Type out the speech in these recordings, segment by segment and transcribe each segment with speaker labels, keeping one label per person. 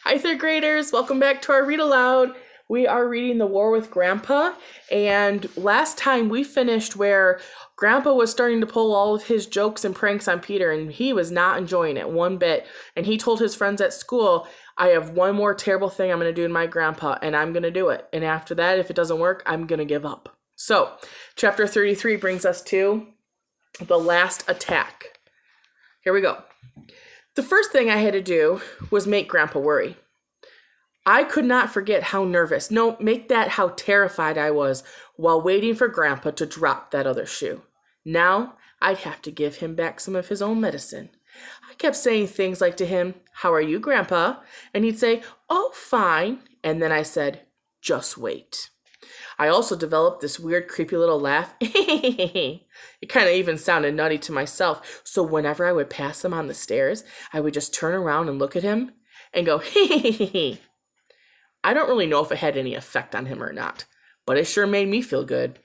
Speaker 1: Hi, third graders. Welcome back to our Read Aloud. We are reading The War with Grandpa. And last time we finished where Grandpa was starting to pull all of his jokes and pranks on Peter, and he was not enjoying it one bit. And he told his friends at school, I have one more terrible thing I'm going to do to my grandpa, and I'm going to do it. And after that, if it doesn't work, I'm going to give up. So, chapter 33 brings us to the last attack. Here we go. The first thing I had to do was make Grandpa worry. I could not forget how nervous, no, make that how terrified I was while waiting for Grandpa to drop that other shoe. Now, I'd have to give him back some of his own medicine. I kept saying things like to him, "How are you, Grandpa?" And he'd say, "Oh, fine." And then I said, "Just wait." I also developed this weird, creepy little laugh. It kind of even sounded nutty to myself. So whenever I would pass him on the stairs, I would just turn around and look at him and go, "Hee." I don't really know if it had any effect on him or not, but it sure made me feel good.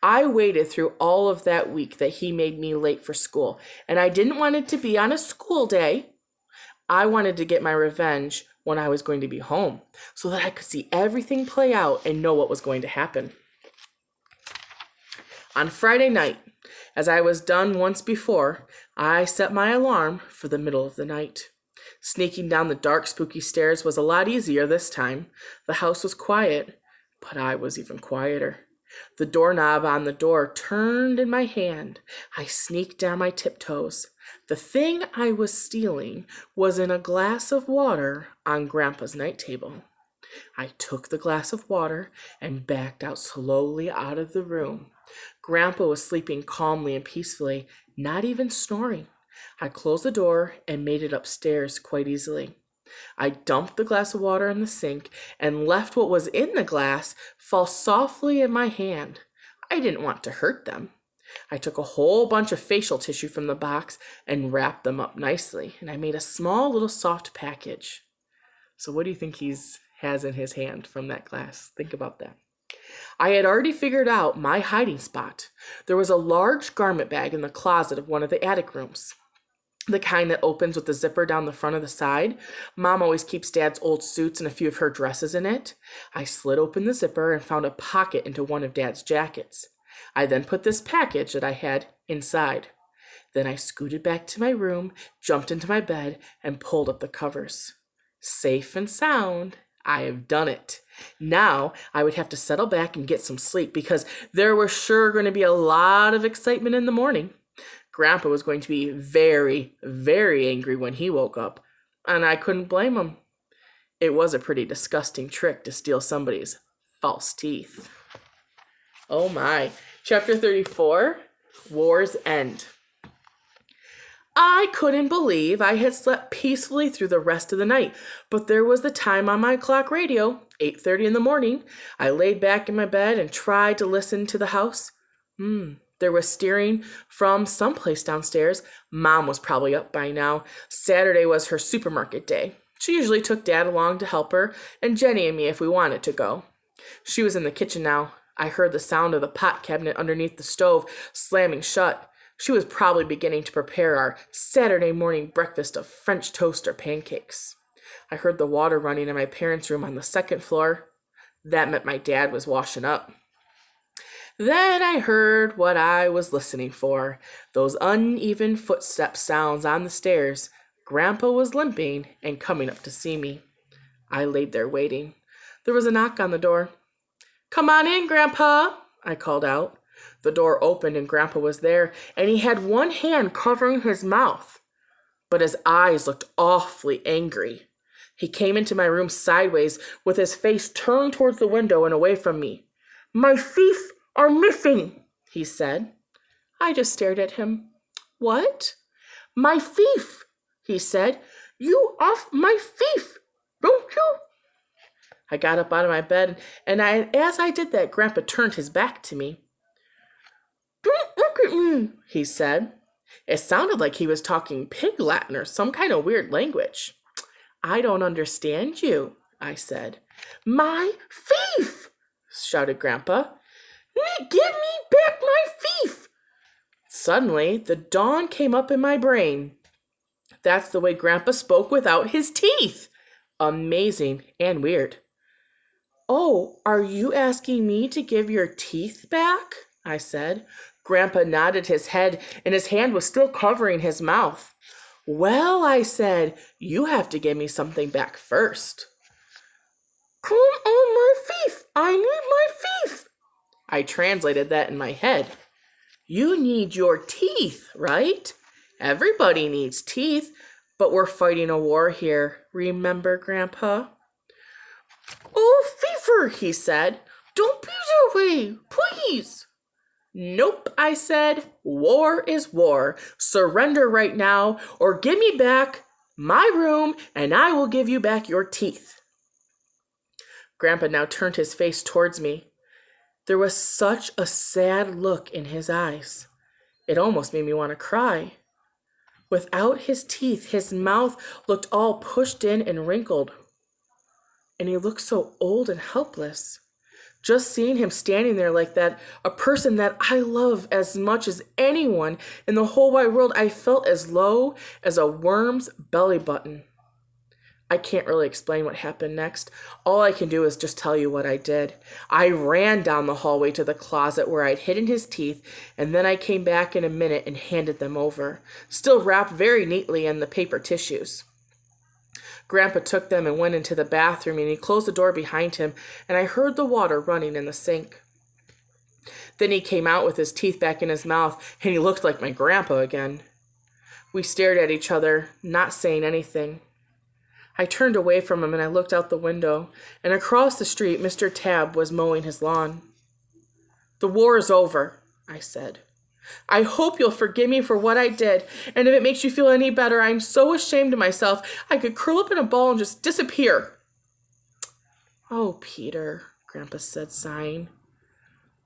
Speaker 1: I waited through all of that week that he made me late for school, and I didn't want it to be on a school day. I wanted to get my revenge when I was going to be home so that I could see everything play out and know what was going to happen. On Friday night, as I was done once before, I set my alarm for the middle of the night. Sneaking down the dark, spooky stairs was a lot easier this time. The house was quiet, but I was even quieter. The doorknob on the door turned in my hand. I sneaked down my tiptoes. The thing I was stealing was in a glass of water on Grandpa's night table. I took the glass of water and backed out slowly out of the room. Grandpa was sleeping calmly and peacefully, not even snoring. I closed the door and made it upstairs quite easily. I dumped the glass of water in the sink and left what was in the glass fall softly in my hand. I didn't want to hurt them. I took a whole bunch of facial tissue from the box and wrapped them up nicely, and I made a small little soft package. So what do you think has in his hand from that glass? Think about that. I had already figured out my hiding spot. There was a large garment bag in the closet of one of the attic rooms. The kind that opens with the zipper down the front of the side. Mom always keeps Dad's old suits and a few of her dresses in it. I slid open the zipper and found a pocket into one of Dad's jackets. I then put this package that I had inside. Then I scooted back to my room, jumped into my bed, and pulled up the covers. Safe and sound. I have done it. Now I would have to settle back and get some sleep because there was sure going to be a lot of excitement in the morning. Grandpa was going to be very, very angry when he woke up, and I couldn't blame him. It was a pretty disgusting trick to steal somebody's false teeth. Oh my. Chapter 34, War's End. I couldn't believe I had slept peacefully through the rest of the night, but there was the time on my clock radio, 8:30 in the morning. I laid back in my bed and tried to listen to the house. There was steering from someplace downstairs. Mom was probably up by now. Saturday was her supermarket day. She usually took Dad along to help her, and Jenny and me if we wanted to go. She was in the kitchen now. I heard the sound of the pot cabinet underneath the stove slamming shut. She was probably beginning to prepare our Saturday morning breakfast of French toast or pancakes. I heard the water running in my parents' room on the second floor. That meant my dad was washing up. Then I heard what I was listening for, those uneven footstep sounds on the stairs. Grandpa was limping and coming up to see me. I laid there waiting. There was a knock on the door. "Come on in, Grandpa," I called out. The door opened and Grandpa was there, and he had one hand covering his mouth, but his eyes looked awfully angry. He came into my room sideways with his face turned towards the window and away from me. "My thief are missing," he said. I just stared at him. "What?" "My thief," he said. "You off my thief, don't you?" I got up out of my bed, and as I did that, Grandpa turned his back to me. "Don't look at me," he said. It sounded like he was talking pig Latin or some kind of weird language. "I don't understand you," I said. "My thief," shouted Grandpa. "Give me back my thief." Suddenly, the dawn came up in my brain. That's the way Grandpa spoke without his teeth. amazing and weird. Oh, are you asking me to give your teeth back? I said. Grandpa nodded his head, and his hand was still covering his mouth. Well, I said, you have to give me something back first. Come on my teeth. I need my teeth. I translated that in my head. You need your teeth, right? Everybody needs teeth, but we're fighting a war here. Remember, Grandpa? Oh, fever, he said. Don't be that way, please. Nope, I said. War is war. Surrender right now, or give me back my room, and I will give you back your teeth. Grandpa now turned his face towards me. There was such a sad look in his eyes. It almost made me want to cry. Without his teeth, his mouth looked all pushed in and wrinkled. And he looked so old and helpless. Just seeing him standing there like that, a person that I love as much as anyone in the whole wide world, I felt as low as a worm's belly button. I can't really explain what happened next. All I can do is just tell you what I did. I ran down the hallway to the closet where I'd hidden his teeth, and then I came back in a minute and handed them over, still wrapped very neatly in the paper tissues. Grandpa took them and went into the bathroom, and he closed the door behind him, and I heard the water running in the sink. Then he came out with his teeth back in his mouth, and he looked like my grandpa again. We stared at each other, not saying anything. I turned away from him and I looked out the window, and across the street, Mr. Tabb was mowing his lawn. The war is over, I said. I hope you'll forgive me for what I did, and if it makes you feel any better, I'm so ashamed of myself, I could curl up in a ball and just disappear. Oh, Peter, Grandpa said, sighing.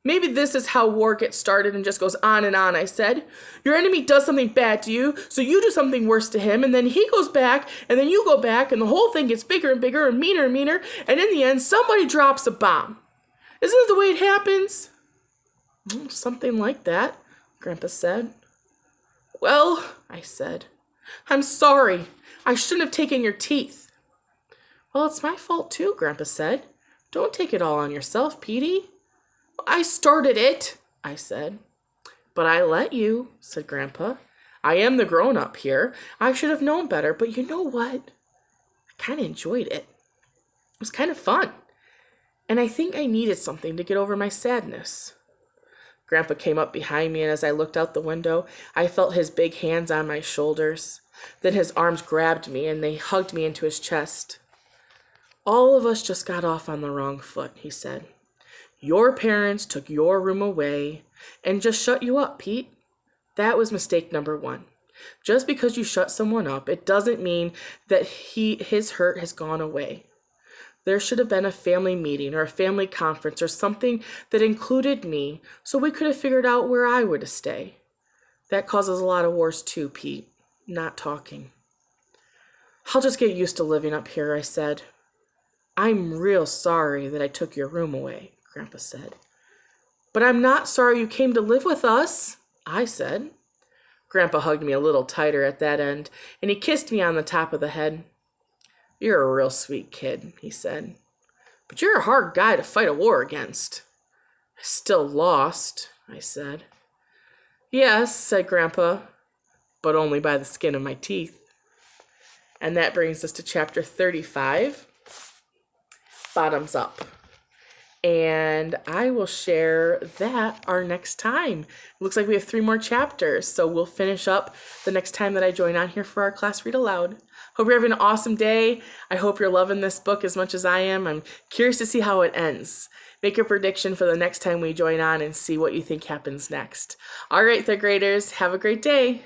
Speaker 1: Maybe this is how war gets started and just goes on, I said. Your enemy does something bad to you, so you do something worse to him, and then he goes back, and then you go back, and the whole thing gets bigger and bigger and meaner, and in the end, somebody drops a bomb. Isn't it the way it happens? Something like that, Grandpa said. Well, I said, I'm sorry. I shouldn't have taken your teeth. Well, it's my fault too, Grandpa said. Don't take it all on yourself, Petey. I started it, I said. But I let you, said Grandpa. I am the grown-up here. I should have known better, but you know what? I kind of enjoyed it. It was kind of fun. And I think I needed something to get over my sadness. Grandpa came up behind me, and as I looked out the window, I felt his big hands on my shoulders. Then his arms grabbed me, and they hugged me into his chest. All of us just got off on the wrong foot, he said. Your parents took your room away and just shut you up, Pete. That was mistake number 1. Just because you shut someone up, it doesn't mean that his hurt has gone away. There should have been a family meeting or a family conference or something that included me so we could have figured out where I were to stay. That causes a lot of wars too, Pete. Not talking. I'll just get used to living up here, I said. I'm real sorry that I took your room away, Grandpa said. But I'm not sorry you came to live with us, I said. Grandpa hugged me a little tighter at that end, and he kissed me on the top of the head. You're a real sweet kid, he said. But you're a hard guy to fight a war against. I still lost, I said. Yes, said Grandpa, but only by the skin of my teeth. And that brings us to chapter 35, Bottoms Up. And I will share that our next time. It looks like we have 3 more chapters, so we'll finish up the next time that I join on here for our class read aloud. Hope you're having an awesome day. I hope you're loving this book as much as I am. I'm curious to see how it ends. Make a prediction for the next time we join on and see what you think happens next. All right, third graders, have a great day.